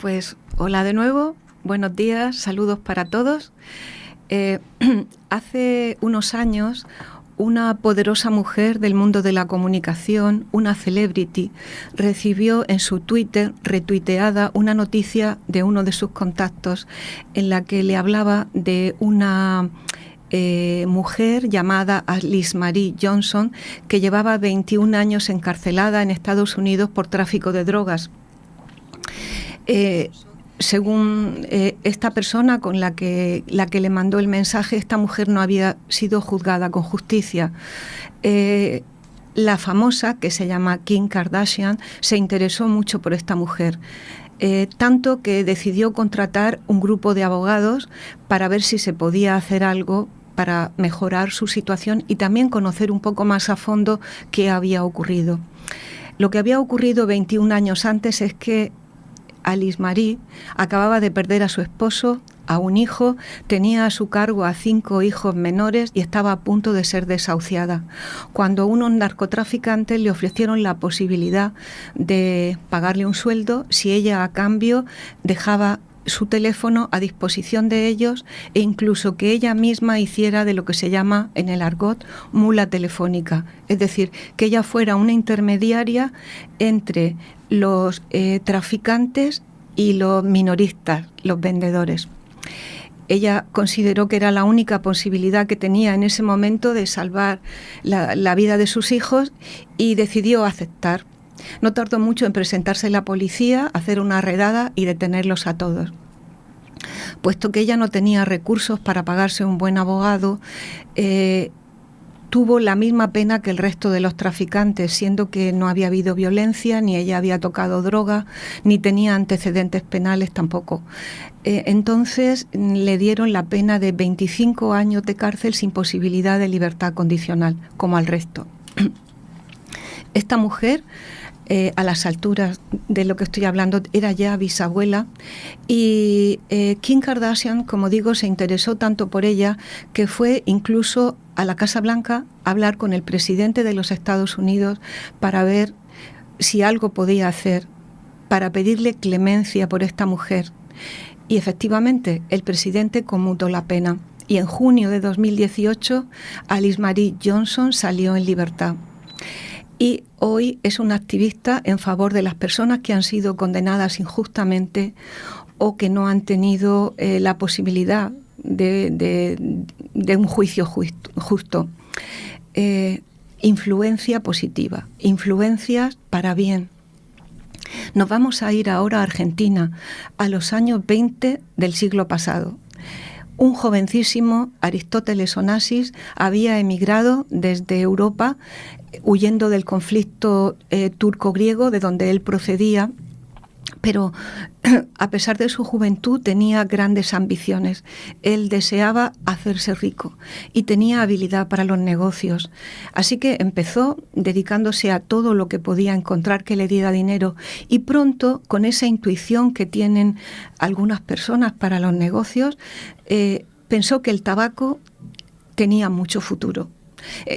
Pues hola de nuevo, buenos días, saludos para todos. Hace unos años, una poderosa mujer del mundo de la comunicación, una celebrity, recibió en su Twitter, retuiteada, una noticia de uno de sus contactos en la que le hablaba de una mujer llamada Alice Marie Johnson, que llevaba 21 años encarcelada en Estados Unidos por tráfico de drogas. Según esta persona con la que le mandó el mensaje, esta mujer no había sido juzgada con justicia. La famosa, que se llama Kim Kardashian, se interesó mucho por esta mujer. Tanto que decidió contratar un grupo de abogados para ver si se podía hacer algo para mejorar su situación y también conocer un poco más a fondo qué había ocurrido. Lo que había ocurrido 21 años antes es que Alice Marie acababa de perder a su esposo, a un hijo, tenía a su cargo a 5 hijos menores y estaba a punto de ser desahuciada, cuando unos narcotraficantes le ofrecieron la posibilidad de pagarle un sueldo si ella a cambio dejaba su teléfono a disposición de ellos e incluso que ella misma hiciera de lo que se llama en el argot mula telefónica, es decir, que ella fuera una intermediaria entre los traficantes y los minoristas, los vendedores. Ella consideró que era la única posibilidad que tenía en ese momento de salvar la vida de sus hijos y decidió aceptar. No tardó mucho en presentarse la policía, hacer una redada y detenerlos a todos. Puesto que ella no tenía recursos para pagarse un buen abogado, tuvo la misma pena que el resto de los traficantes, siendo que no había habido violencia, ni ella había tocado droga, ni tenía antecedentes penales tampoco. Entonces le dieron la pena de 25 años de cárcel sin posibilidad de libertad condicional, como al resto. Esta mujer, a las alturas de lo que estoy hablando, era ya bisabuela y Kim Kardashian, como digo, se interesó tanto por ella que fue incluso a la Casa Blanca a hablar con el presidente de los Estados Unidos para ver si algo podía hacer para pedirle clemencia por esta mujer. Y efectivamente, el presidente conmutó la pena y en junio de 2018 Alice Marie Johnson salió en libertad. Y hoy es una activista en favor de las personas que han sido condenadas injustamente o que no han tenido la posibilidad de un juicio justo. Influencia positiva, influencias para bien. Nos vamos a ir ahora a Argentina, a los años 20 del siglo pasado. Un jovencísimo, Aristóteles Onassis, había emigrado desde Europa huyendo del conflicto turco-griego de donde él procedía, pero a pesar de su juventud tenía grandes ambiciones. Él deseaba hacerse rico y tenía habilidad para los negocios. Así que empezó dedicándose a todo lo que podía encontrar que le diera dinero y pronto, con esa intuición que tienen algunas personas para los negocios, pensó que el tabaco tenía mucho futuro.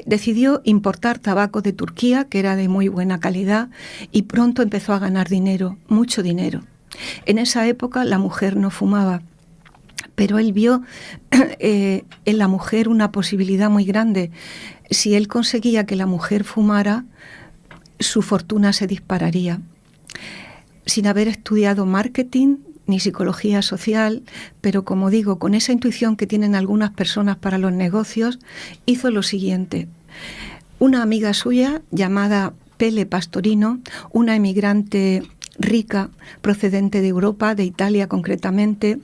Decidió importar tabaco de Turquía, que era de muy buena calidad, y pronto empezó a ganar dinero, mucho dinero. En esa época la mujer no fumaba, pero él vio en la mujer una posibilidad muy grande. Si él conseguía que la mujer fumara, su fortuna se dispararía. Sin haber estudiado marketing ni psicología social, pero como digo, con esa intuición que tienen algunas personas para los negocios, hizo lo siguiente. Una amiga suya, llamada Pele Pastorino, una emigrante rica, procedente de Europa, de Italia concretamente,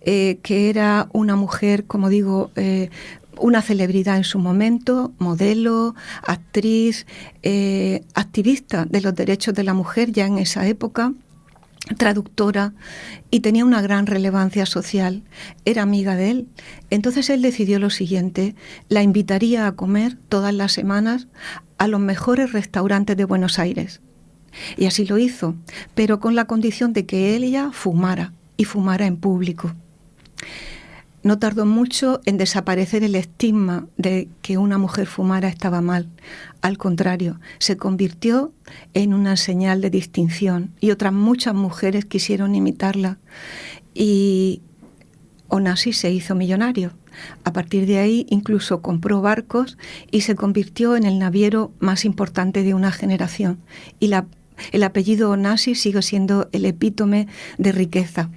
que era una mujer, como digo, una celebridad en su momento, modelo, actriz, activista de los derechos de la mujer ya en esa época, traductora, y tenía una gran relevancia social, era amiga de él. Entonces él decidió lo siguiente: la invitaría a comer todas las semanas a los mejores restaurantes de Buenos Aires. Y así lo hizo, pero con la condición de que ella fumara, y fumara en público. no tardó mucho en desaparecer el estigma de que una mujer fumara estaba mal. Al contrario, se convirtió en una señal de distinción y otras muchas mujeres quisieron imitarla. Y Onassis se hizo millonario. A partir de ahí incluso compró barcos y se convirtió en el naviero más importante de una generación. Y el apellido Onassis sigue siendo el epítome de riqueza.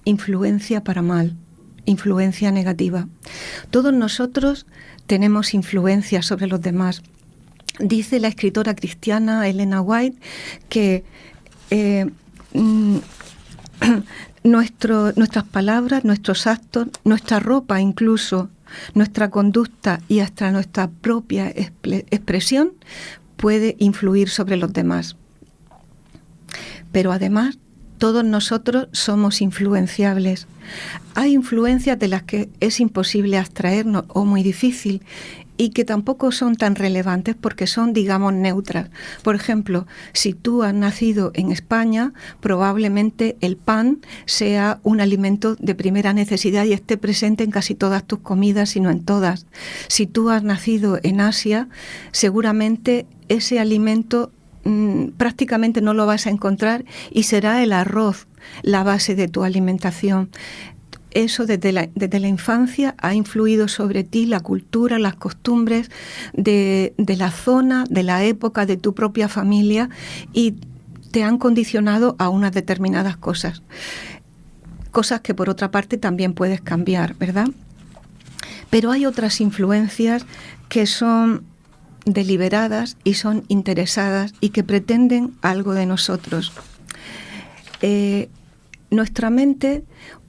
Influencia para mal, influencia negativa. Todos nosotros tenemos influencia sobre los demás. Dice la escritora cristiana Elena White que nuestras palabras, nuestros actos, nuestra ropa incluso, nuestra conducta y hasta nuestra propia expresión puede influir sobre los demás. Pero además, todos nosotros somos influenciables. Hay influencias de las que es imposible abstraernos o muy difícil y que tampoco son tan relevantes porque son, digamos, neutras. Por ejemplo, si tú has nacido en España, probablemente el pan sea un alimento de primera necesidad y esté presente en casi todas tus comidas, si no en todas. Si tú has nacido en Asia, seguramente ese alimento prácticamente no lo vas a encontrar y será el arroz la base de tu alimentación. Eso desde la infancia ha influido sobre ti la cultura, las costumbres de la zona, de la época, de tu propia familia y te han condicionado a unas determinadas cosas. Cosas que por otra parte también puedes cambiar, ¿verdad? Pero hay otras influencias que son deliberadas y son interesadas y que pretenden algo de nosotros. Nuestra mente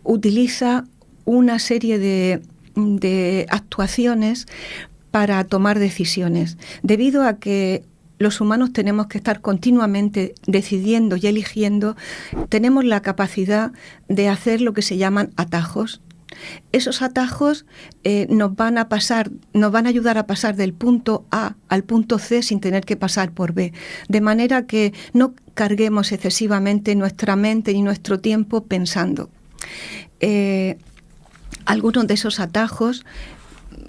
utiliza una serie de actuaciones para tomar decisiones. Debido a que los humanos tenemos que estar continuamente decidiendo y eligiendo, tenemos la capacidad de hacer lo que se llaman atajos. Esos atajos nos van a ayudar a pasar del punto A al punto C sin tener que pasar por B, de manera que no carguemos excesivamente nuestra mente ni nuestro tiempo pensando. Algunos de esos atajos,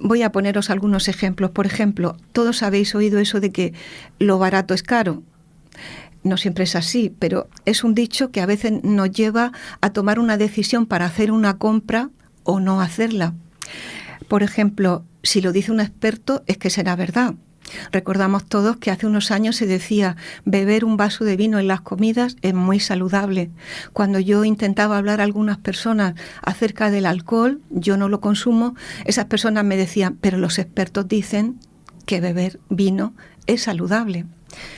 voy a poneros algunos ejemplos. Por ejemplo, todos habéis oído eso de que lo barato es caro. No siempre es así, pero es un dicho que a veces nos lleva a tomar una decisión para hacer una compra o no hacerla. Por ejemplo, si lo dice un experto es que será verdad. Recordamos todos que hace unos años se decía beber un vaso de vino en las comidas es muy saludable. Cuando yo intentaba hablar a algunas personas acerca del alcohol, yo no lo consumo, esas personas me decían, pero los expertos dicen que beber vino es saludable.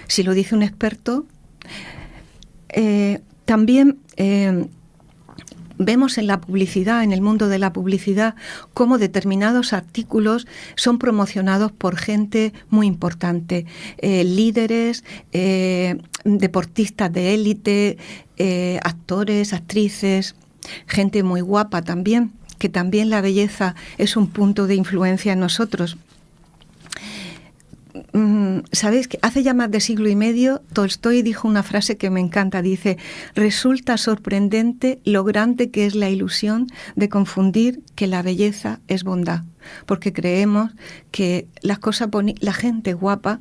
Si lo dice un experto, también vemos en la publicidad, en el mundo de la publicidad, cómo determinados artículos son promocionados por gente muy importante, líderes, deportistas de élite, actores, actrices, gente muy guapa también, que también la belleza es un punto de influencia en nosotros. Sabéis que hace ya más de siglo y medio Tolstói dijo una frase que me encanta, dice: resulta sorprendente lo grande que es la ilusión de confundir que la belleza es bondad, porque creemos que la gente guapa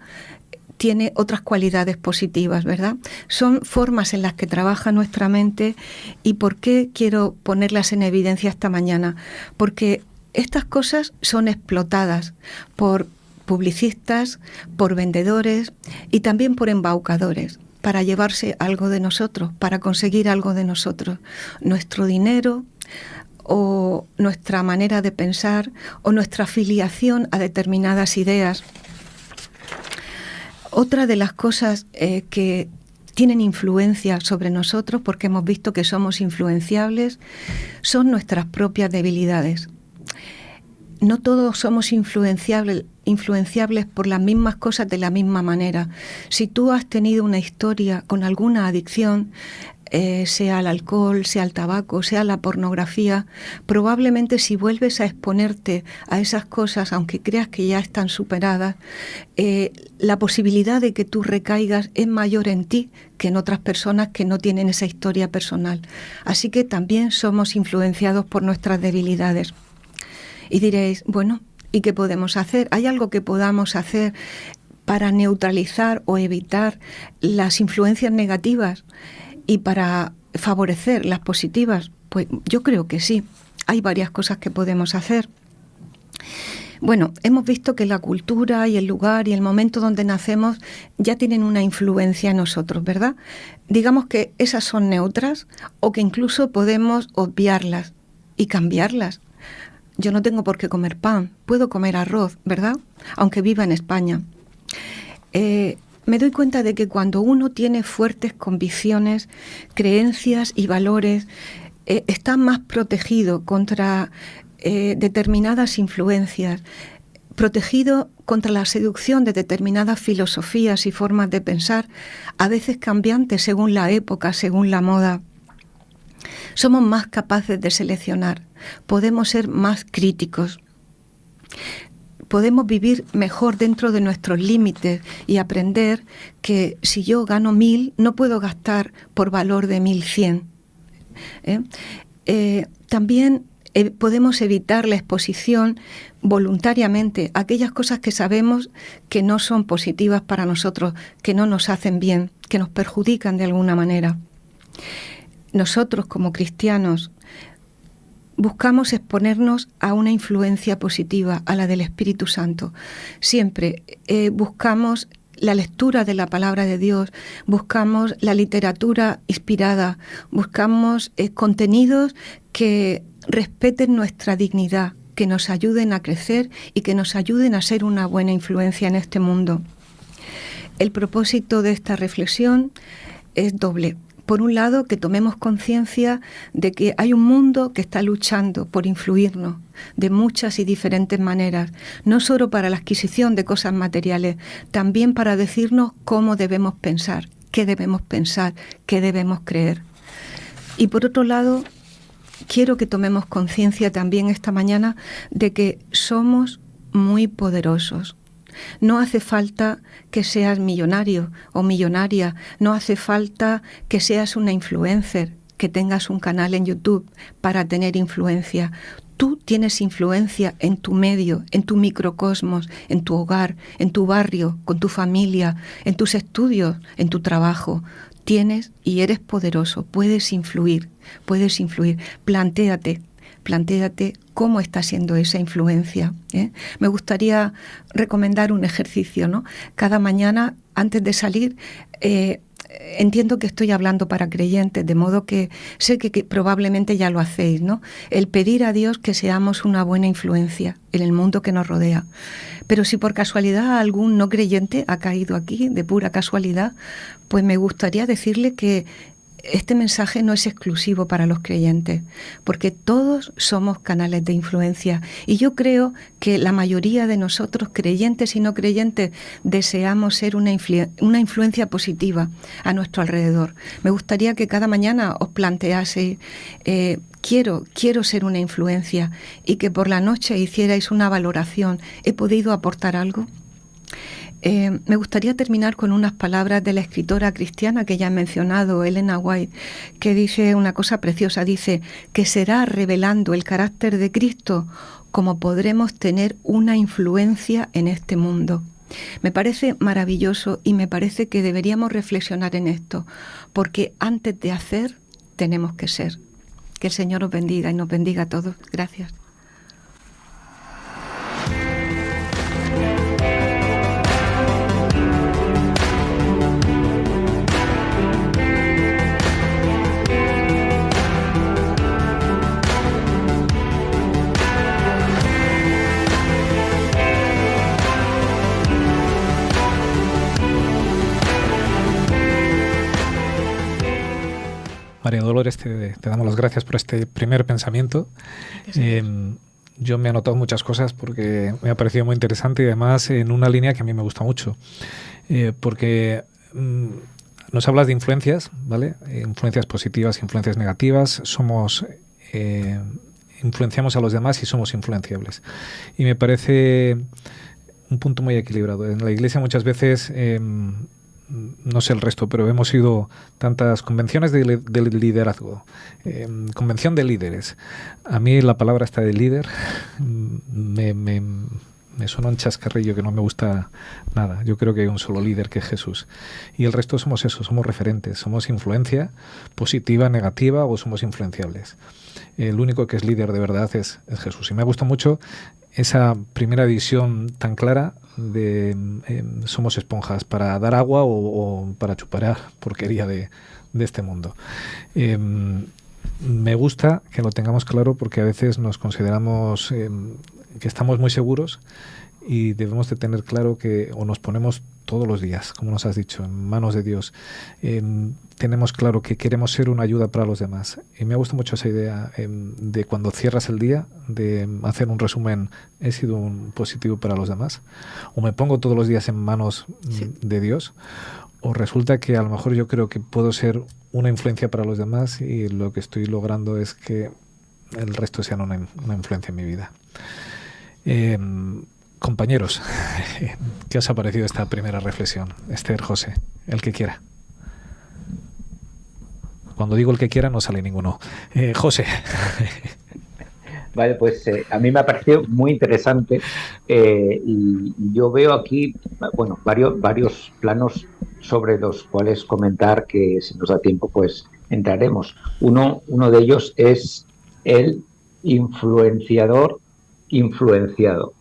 tiene otras cualidades positivas, ¿verdad? Son formas en las que trabaja nuestra mente. ¿Y por qué quiero ponerlas en evidencia esta mañana? Porque estas cosas son explotadas por publicistas, por vendedores y también por embaucadores para llevarse algo de nosotros, para conseguir algo de nosotros, nuestro dinero o nuestra manera de pensar o nuestra afiliación a determinadas ideas. Otra de las cosas que tienen influencia sobre nosotros, porque hemos visto que somos influenciables, son nuestras propias debilidades. No todos somos influenciables por las mismas cosas de la misma manera. Si tú has tenido una historia con alguna adicción, sea el alcohol, sea el tabaco, sea la pornografía, probablemente si vuelves a exponerte a esas cosas, aunque creas que ya están superadas, la posibilidad de que tú recaigas es mayor en ti que en otras personas que no tienen esa historia personal. Así que también somos influenciados por nuestras debilidades. Y diréis, bueno, ¿y qué podemos hacer? ¿Hay algo que podamos hacer para neutralizar o evitar las influencias negativas y para favorecer las positivas? Pues yo creo que sí. Hay varias cosas que podemos hacer. Bueno, hemos visto que la cultura y el lugar y el momento donde nacemos ya tienen una influencia en nosotros, ¿verdad? Digamos que esas son neutras o que incluso podemos obviarlas y cambiarlas. Yo no tengo por qué comer pan, puedo comer arroz, ¿verdad? Aunque viva en España. Me doy cuenta de que cuando uno tiene fuertes convicciones, creencias y valores, está más protegido contra determinadas influencias, protegido contra la seducción de determinadas filosofías y formas de pensar, a veces cambiantes según la época, según la moda. Somos más capaces de seleccionar, podemos ser más críticos, podemos vivir mejor dentro de nuestros límites y aprender que si yo gano 1.000, no puedo gastar por valor de 1.100. También podemos evitar la exposición voluntariamente a aquellas cosas que sabemos que no son positivas para nosotros, que no nos hacen bien, que nos perjudican de alguna manera. Nosotros como cristianos buscamos exponernos a una influencia positiva, a la del Espíritu Santo. Siempre buscamos la lectura de la palabra de Dios, buscamos la literatura inspirada, buscamos contenidos que respeten nuestra dignidad, que nos ayuden a crecer y que nos ayuden a ser una buena influencia en este mundo. El propósito de esta reflexión es doble. Por un lado, que tomemos conciencia de que hay un mundo que está luchando por influirnos de muchas y diferentes maneras, no solo para la adquisición de cosas materiales, también para decirnos cómo debemos pensar, qué debemos creer. Y por otro lado, quiero que tomemos conciencia también esta mañana de que somos muy poderosos. No hace falta que seas millonario o millonaria, no hace falta que seas una influencer, que tengas un canal en YouTube para tener influencia. Tú tienes influencia en tu medio, en tu microcosmos, en tu hogar, en tu barrio, con tu familia, en tus estudios, en tu trabajo. Tienes y eres poderoso, puedes influir. Plantéate cómo está siendo esa influencia. Me gustaría recomendar un ejercicio, ¿no? Cada mañana, antes de salir, entiendo que estoy hablando para creyentes, de modo que sé que probablemente ya lo hacéis, ¿no? El pedir a Dios que seamos una buena influencia en el mundo que nos rodea. Pero si por casualidad algún no creyente ha caído aquí, de pura casualidad, pues me gustaría decirle que este mensaje no es exclusivo para los creyentes, porque todos somos canales de influencia y yo creo que la mayoría de nosotros, creyentes y no creyentes, deseamos ser una influencia positiva a nuestro alrededor. Me gustaría que cada mañana os planteaseis, quiero ser una influencia, y que por la noche hicierais una valoración. ¿He podido aportar algo? Me gustaría terminar con unas palabras de la escritora cristiana que ya he mencionado, Elena White, que dice una cosa preciosa. Dice que será revelando el carácter de Cristo como podremos tener una influencia en este mundo. Me parece maravilloso y me parece que deberíamos reflexionar en esto, porque antes de hacer tenemos que ser. Que el Señor os bendiga y nos bendiga a todos. Gracias. María Dolores, te damos las gracias por este primer pensamiento. Yo me he anotado muchas cosas porque me ha parecido muy interesante y además en una línea que a mí me gusta mucho, porque nos hablas de influencias, ¿vale? Influencias positivas, influencias negativas. Influenciamos a los demás y somos influenciables. Y me parece un punto muy equilibrado. En la Iglesia muchas veces, no sé el resto, pero hemos ido tantas convenciones de liderazgo, convención de líderes. A mí la palabra esta de líder me suena un chascarrillo que no me gusta nada. Yo creo que hay un solo líder, que es Jesús. Y el resto somos eso, somos referentes, somos influencia positiva, negativa, o somos influenciables. El único que es líder de verdad es Jesús. Y me gusta mucho esa primera visión tan clara de somos esponjas para dar agua o para chupar porquería de este mundo. Me gusta que lo tengamos claro, porque a veces nos consideramos que estamos muy seguros, y debemos de tener claro que o nos ponemos todos los días, como nos has dicho, en manos de Dios. Tenemos claro que queremos ser una ayuda para los demás. Y me gusta mucho esa idea de cuando cierras el día, de hacer un resumen: ¿he sido un positivo para los demás? ¿O me pongo todos los días en manos de Dios? ¿O resulta que a lo mejor yo creo que puedo ser una influencia para los demás, y lo que estoy logrando es que el resto sean una influencia en mi vida? Compañeros, ¿qué os ha parecido esta primera reflexión? Esther, José, el que quiera. Cuando digo el que quiera no sale ninguno. José. Vale, pues a mí me ha parecido muy interesante, y yo veo aquí, bueno, varios planos sobre los cuales comentar, que si nos da tiempo pues entraremos. Uno de ellos es el influenciador influenciado.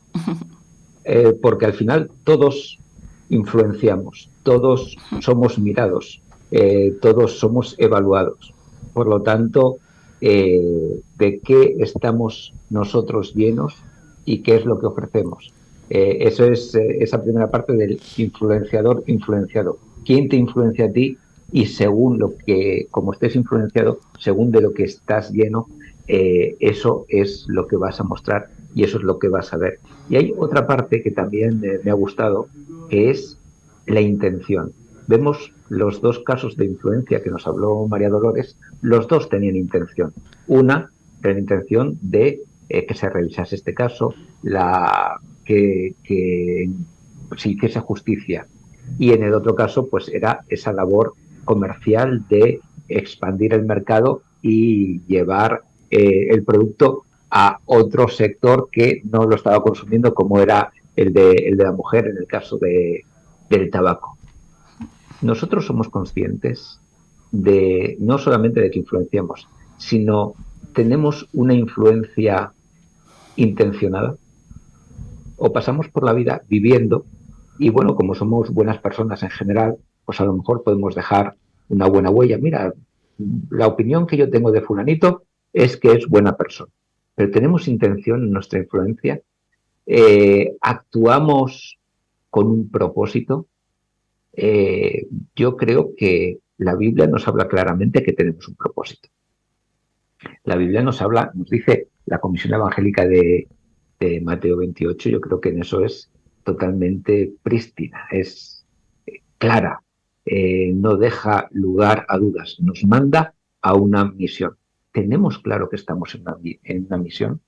Porque al final todos influenciamos, todos somos mirados, todos somos evaluados. Por lo tanto, ¿de qué estamos nosotros llenos y qué es lo que ofrecemos? Eso es esa primera parte del influenciador influenciado. ¿Quién te influencia a ti? Y según como estés influenciado, según de lo que estás lleno, eso es lo que vas a mostrar y eso es lo que vas a ver. Y hay otra parte que también me ha gustado, que es la intención. Vemos los dos casos de influencia que nos habló María Dolores, los dos tenían intención. Una, la intención de que se revisase este caso, que se justicia. Y en el otro caso, pues era esa labor comercial de expandir el mercado y llevar el producto a otro sector que no lo estaba consumiendo, como era el de la mujer en el caso del tabaco. Nosotros somos conscientes no solamente de que influenciamos, sino tenemos una influencia intencionada, o pasamos por la vida viviendo y, bueno, como somos buenas personas en general, pues a lo mejor podemos dejar una buena huella. Mira, la opinión que yo tengo de fulanito es que es buena persona. Pero tenemos intención en nuestra influencia, actuamos con un propósito. Yo creo que la Biblia nos habla claramente que tenemos un propósito. La Biblia nos dice la Comisión Evangélica de Mateo 28, yo creo que en eso es totalmente prístina, es clara, no deja lugar a dudas, nos manda a una misión. Tenemos claro que estamos en una misión.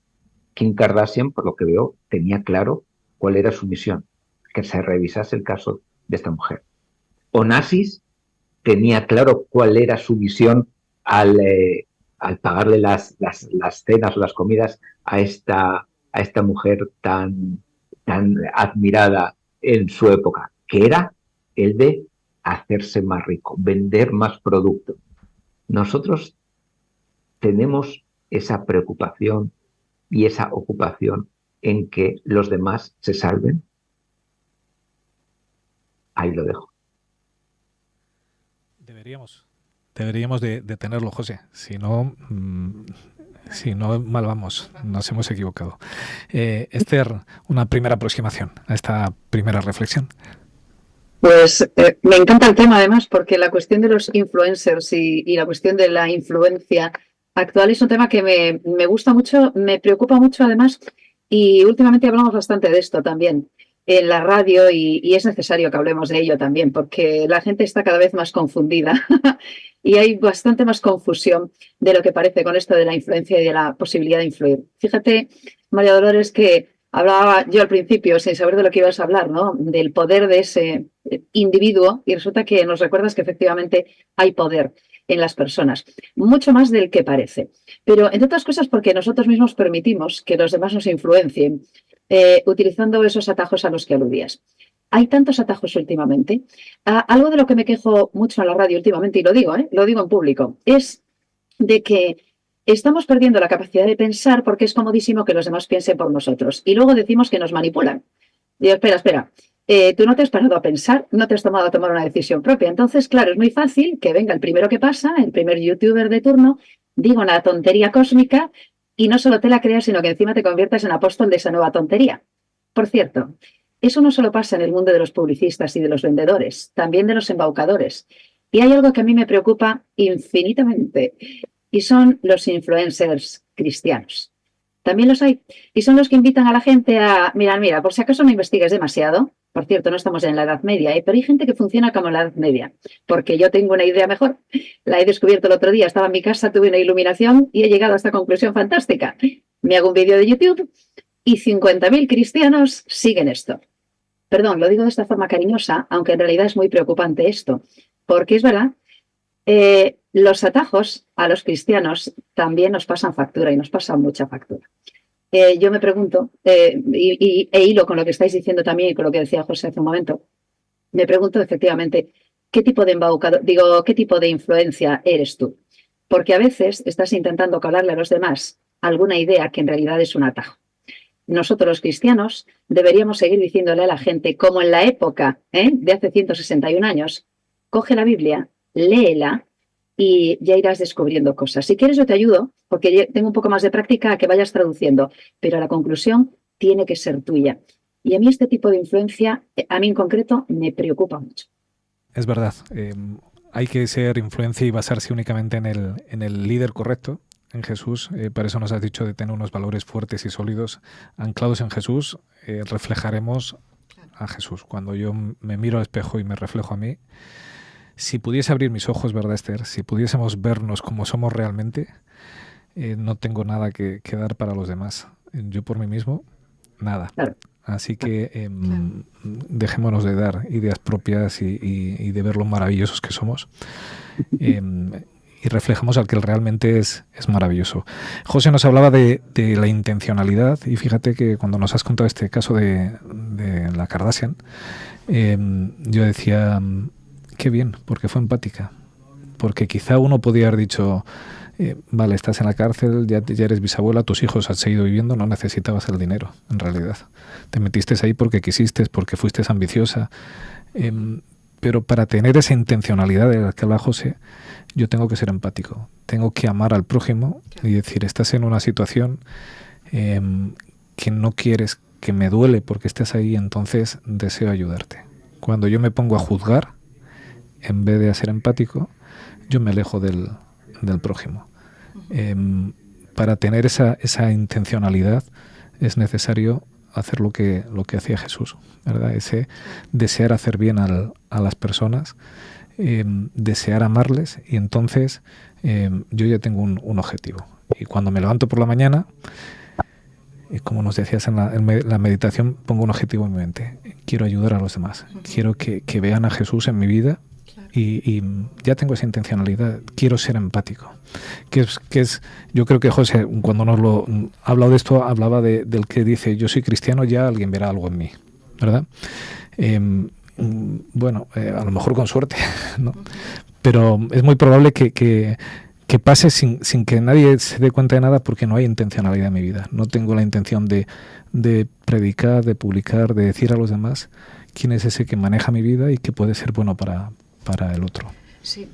Kim Kardashian, por lo que veo, tenía claro cuál era su misión, que se revisase el caso de esta mujer. Onassis tenía claro cuál era su misión al pagarle las cenas o las comidas a esta mujer tan admirada en su época, que era el de hacerse más rico, vender más producto. Nosotros tenemos esa preocupación y esa ocupación en que los demás se salven. Ahí lo dejo. Deberíamos de tenerlo, José. Si no, mal vamos. Nos hemos equivocado. Esther, una primera aproximación a esta primera reflexión. Pues me encanta el tema, además, porque la cuestión de los influencers y la cuestión de la influencia actual es un tema que me gusta mucho, me preocupa mucho, además, y últimamente hablamos bastante de esto también. en la radio y es necesario que hablemos de ello también, porque la gente está cada vez más confundida y hay bastante más confusión de lo que parece con esto de la influencia y de la posibilidad de influir. Fíjate, María Dolores, que hablaba yo al principio, sin saber de lo que ibas a hablar, ¿no? Del poder de ese individuo, y resulta que nos recuerdas que efectivamente hay poder en las personas, mucho más del que parece. Pero, entre otras cosas, porque nosotros mismos permitimos que los demás nos influencien, utilizando esos atajos a los que aludías. Hay tantos atajos últimamente. Algo de lo que me quejo mucho en la radio últimamente, y lo digo en público, es de que estamos perdiendo la capacidad de pensar porque es comodísimo que los demás piensen por nosotros. Y luego decimos que nos manipulan. Digo, espera. Tú no te has parado a pensar, no te has tomado a tomar una decisión propia. Entonces, claro, es muy fácil que venga el primero que pasa, el primer youtuber de turno, diga una tontería cósmica y no solo te la creas, sino que encima te conviertas en apóstol de esa nueva tontería. Por cierto, eso no solo pasa en el mundo de los publicistas y de los vendedores, también de los embaucadores. Y hay algo que a mí me preocupa infinitamente, y son los influencers cristianos. También los hay, y son los que invitan a la gente a, mira, por si acaso no investigues demasiado, por cierto, no estamos en la Edad Media, pero hay gente que funciona como en la Edad Media, porque yo tengo una idea mejor, la he descubierto el otro día, estaba en mi casa, tuve una iluminación y he llegado a esta conclusión fantástica. Me hago un vídeo de YouTube y 50.000 cristianos siguen esto. Perdón, lo digo de esta forma cariñosa, aunque en realidad es muy preocupante esto, porque es verdad, los atajos a los cristianos también nos pasan factura y nos pasan mucha factura. Yo me pregunto, e hilo con lo que estáis diciendo también y con lo que decía José hace un momento, me pregunto efectivamente, ¿qué tipo de embaucador, qué tipo de influencia eres tú? Porque a veces estás intentando colarle a los demás alguna idea que en realidad es un atajo. Nosotros los cristianos deberíamos seguir diciéndole a la gente, como en la época de hace 161 años, coge la Biblia, léela y ya irás descubriendo cosas. Si quieres yo te ayudo, porque tengo un poco más de práctica a que vayas traduciendo, pero la conclusión tiene que ser tuya. Y a mí este tipo de influencia, a mí en concreto, me preocupa mucho. Es verdad, hay que ser influencia y basarse únicamente en el líder correcto, en Jesús. Para eso nos has dicho de tener unos valores fuertes y sólidos, anclados en Jesús, reflejaremos a Jesús. Cuando yo me miro al espejo y me reflejo a mí, si pudiese abrir mis ojos, ¿verdad, Esther? Si pudiésemos vernos como somos realmente, no tengo nada que dar para los demás. Yo por mí mismo, nada. Claro. Así que dejémonos de dar ideas propias y de ver lo maravillosos que somos. Y reflejamos al que realmente es maravilloso. José nos hablaba de la intencionalidad, y fíjate que cuando nos has contado este caso de la Kardashian, yo decía, qué bien, porque fue empática. Porque quizá uno podía haber dicho, vale, estás en la cárcel, ya eres bisabuela, tus hijos han seguido viviendo, no necesitabas el dinero, en realidad. Te metiste ahí porque quisiste, porque fuiste ambiciosa. Pero para tener esa intencionalidad de la que habla José, yo tengo que ser empático. Tengo que amar al prójimo y decir, estás en una situación que no quieres, que me duele porque estés ahí, entonces deseo ayudarte. Cuando yo me pongo a juzgar, en vez de a ser empático, yo me alejo del prójimo. Para tener esa intencionalidad es necesario hacer lo que hacía Jesús, ¿verdad? Ese desear hacer bien a las personas, desear amarles, y entonces yo ya tengo un objetivo. Y cuando me levanto por la mañana, como nos decías en la meditación, pongo un objetivo en mi mente. Quiero ayudar a los demás. Quiero que vean a Jesús en mi vida. Y ya tengo esa intencionalidad, quiero ser empático. Que es, yo creo que José, cuando nos lo ha hablado de esto, hablaba del que dice, yo soy cristiano, ya alguien verá algo en mí, ¿verdad? Bueno, a lo mejor con suerte, ¿no? Pero es muy probable que pase sin que nadie se dé cuenta de nada, porque no hay intencionalidad en mi vida. No tengo la intención de predicar, de publicar, de decir a los demás quién es ese que maneja mi vida y que puede ser bueno para el otro. Sí,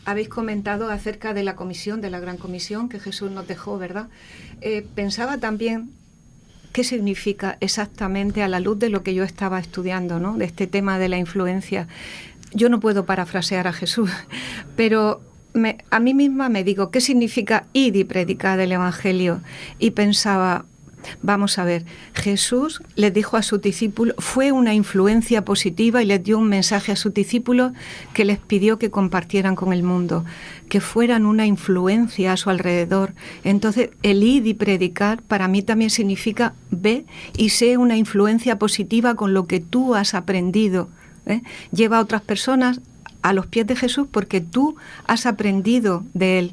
habéis comentado acerca de la comisión, de la gran comisión que Jesús nos dejó, ¿verdad? Pensaba también qué significa exactamente a la luz de lo que yo estaba estudiando, ¿no? De este tema de la influencia. Yo no puedo parafrasear a Jesús, pero a mí misma me digo, ¿qué significa id y predicar el Evangelio? Y pensaba, Vamos a ver, Jesús les dijo a sus discípulos, fue una influencia positiva y les dio un mensaje a sus discípulos que les pidió que compartieran con el mundo, que fueran una influencia a su alrededor. Entonces, el ir y predicar para mí también significa ve y sé una influencia positiva con lo que tú has aprendido. Lleva a otras personas a los pies de Jesús porque tú has aprendido de él,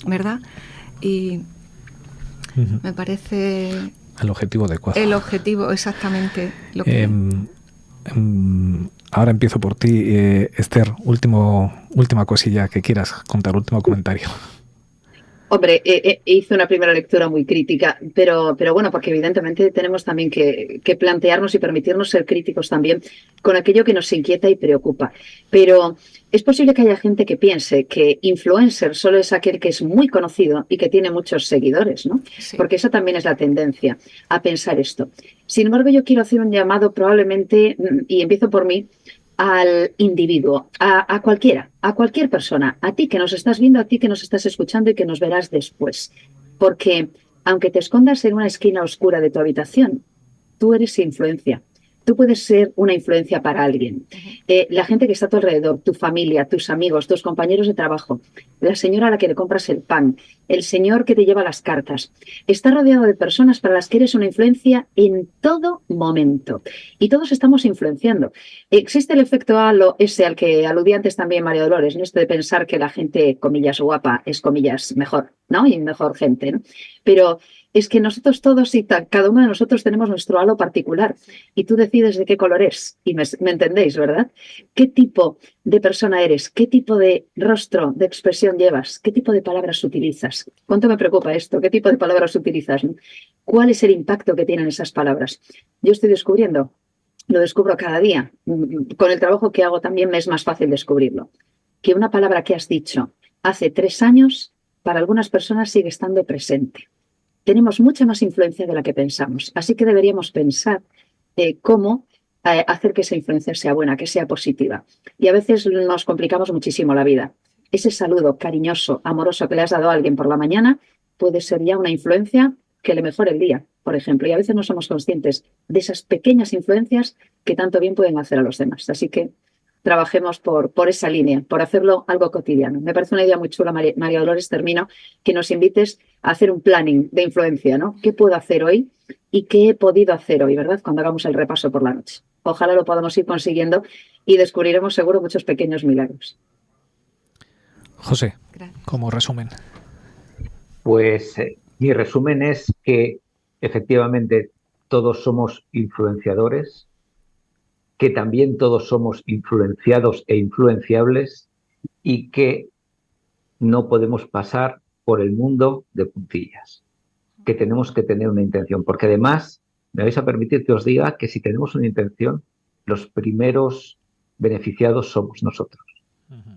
¿verdad? Y me parece el objetivo adecuado. El objetivo, exactamente. Lo que... ahora empiezo por ti, Esther. Última cosilla que quieras contar, último comentario. Hombre, hice una primera lectura muy crítica, pero bueno, porque evidentemente tenemos también que plantearnos y permitirnos ser críticos también con aquello que nos inquieta y preocupa. Pero es posible que haya gente que piense que influencer solo es aquel que es muy conocido y que tiene muchos seguidores, ¿no? Sí. Porque esa también es la tendencia a pensar esto. Sin embargo, yo quiero hacer un llamado probablemente, y empiezo por mí, al individuo, a cualquiera, a cualquier persona, a ti que nos estás viendo, a ti que nos estás escuchando y que nos verás después. Porque aunque te escondas en una esquina oscura de tu habitación, tú eres influencia. Tú puedes ser una influencia para alguien. La gente que está a tu alrededor, tu familia, tus amigos, tus compañeros de trabajo, la señora a la que le compras el pan, el señor que te lleva las cartas. Estás rodeado de personas para las que eres una influencia en todo momento. Y todos estamos influenciando. Existe el efecto halo, ese al que aludía antes también María Dolores, ¿no? Esto de pensar que la gente, comillas, guapa, es, comillas, mejor, ¿no? Y mejor gente, ¿no? Pero es que nosotros todos y cada uno de nosotros tenemos nuestro halo particular y tú decides de qué color es. Y me entendéis, ¿verdad? ¿Qué tipo de persona eres? ¿Qué tipo de rostro, de expresión llevas? ¿Qué tipo de palabras utilizas? ¿Cuánto me preocupa esto? ¿Qué tipo de palabras utilizas? ¿No? ¿Cuál es el impacto que tienen esas palabras? Yo estoy descubriendo, lo descubro cada día. Con el trabajo que hago también me es más fácil descubrirlo. Que una palabra que has dicho hace 3 años, para algunas personas sigue estando presente. Tenemos mucha más influencia de la que pensamos. Así que deberíamos pensar cómo hacer que esa influencia sea buena, que sea positiva. Y a veces nos complicamos muchísimo la vida. Ese saludo cariñoso, amoroso que le has dado a alguien por la mañana puede ser ya una influencia que le mejore el día, por ejemplo. Y a veces no somos conscientes de esas pequeñas influencias que tanto bien pueden hacer a los demás. Así que trabajemos por esa línea, por hacerlo algo cotidiano. Me parece una idea muy chula, María Dolores, termino, que nos invites a hacer un planning de influencia, ¿no? ¿Qué puedo hacer hoy y qué he podido hacer hoy, verdad? Cuando hagamos el repaso por la noche. Ojalá lo podamos ir consiguiendo y descubriremos seguro muchos pequeños milagros. José, como resumen. Pues mi resumen es que efectivamente todos somos influenciadores, que también todos somos influenciados e influenciables y que no podemos pasar por el mundo de puntillas, que tenemos que tener una intención, porque además me vais a permitir que os diga que si tenemos una intención, los primeros beneficiados somos nosotros,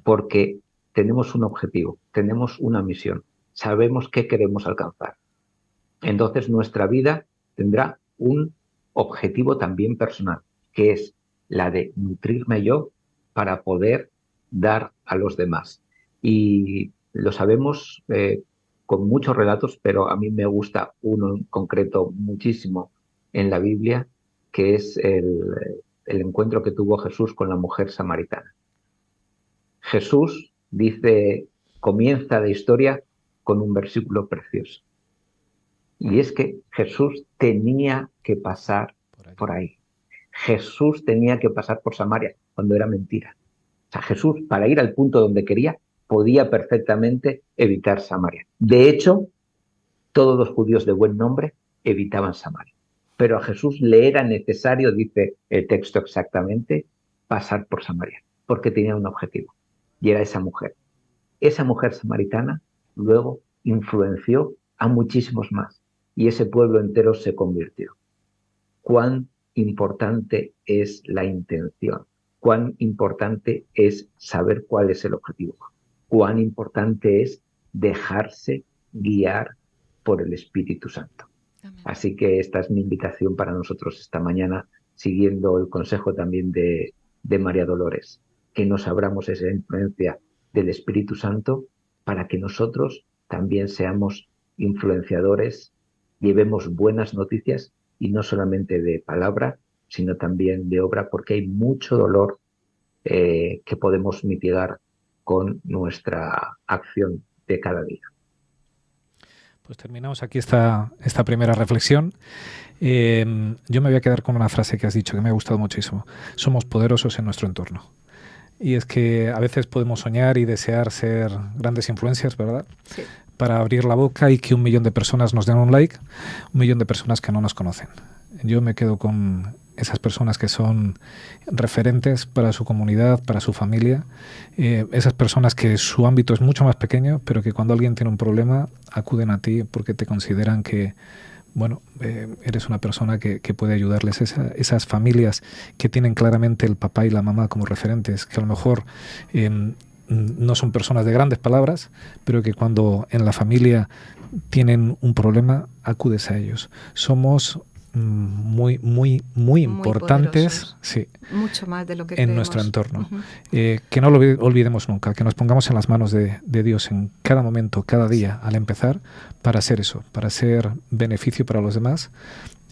porque tenemos un objetivo, tenemos una misión, sabemos qué queremos alcanzar. Entonces nuestra vida tendrá un objetivo también personal, que es la de nutrirme yo para poder dar a los demás. Y lo sabemos con muchos relatos, pero a mí me gusta uno en concreto muchísimo en la Biblia, que es el encuentro que tuvo Jesús con la mujer samaritana. Jesús comienza la historia con un versículo precioso. Y es que Jesús tenía que pasar por ahí. Jesús tenía que pasar por Samaria cuando era mentira. O sea, Jesús, para ir al punto donde quería, podía perfectamente evitar Samaria. De hecho, todos los judíos de buen nombre evitaban Samaria. Pero a Jesús le era necesario, dice el texto exactamente, pasar por Samaria, porque tenía un objetivo, y era esa mujer. Esa mujer samaritana luego influenció a muchísimos más, y ese pueblo entero se convirtió. Cuán importante es la intención, cuán importante es saber cuál es el objetivo, cuán importante es dejarse guiar por el Espíritu Santo. Amén. Así que esta es mi invitación para nosotros esta mañana, siguiendo el consejo también de María Dolores, que nos abramos esa influencia del Espíritu Santo para que nosotros también seamos influenciadores llevemos buenas noticias y no solamente de palabra, sino también de obra, porque hay mucho dolor que podemos mitigar con nuestra acción de cada día. Pues terminamos aquí esta primera reflexión. Yo me voy a quedar con una frase que has dicho que me ha gustado muchísimo. Somos poderosos en nuestro entorno. Y es que a veces podemos soñar y desear ser grandes influencers, ¿verdad? Sí. Para abrir la boca y que 1 millón de personas nos den un like, 1 millón de personas que no nos conocen. Yo me quedo con esas personas que son referentes para su comunidad, para su familia, esas personas que su ámbito es mucho más pequeño, pero que cuando alguien tiene un problema acuden a ti porque te consideran que, bueno, eres una persona que puede ayudarles. Esas familias que tienen claramente el papá y la mamá como referentes, que a lo mejor no son personas de grandes palabras, pero que cuando en la familia tienen un problema, acudes a ellos. Somos muy importantes, sí, mucho más de lo que en creemos. nuestro entorno. Uh-huh. Que no lo olvidemos nunca, que nos pongamos en las manos de Dios en cada momento, cada día, al empezar, para ser eso, para ser beneficio para los demás,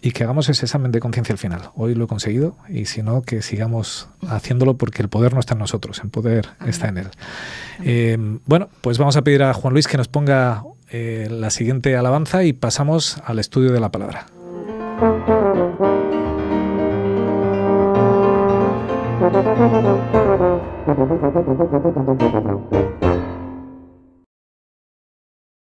y que hagamos ese examen de conciencia al final. Hoy lo he conseguido, y si no, que sigamos haciéndolo, porque el poder no está en nosotros, el poder está en Él. Bueno, pues vamos a pedir a Juan Luis que nos ponga la siguiente alabanza y pasamos al estudio de la palabra.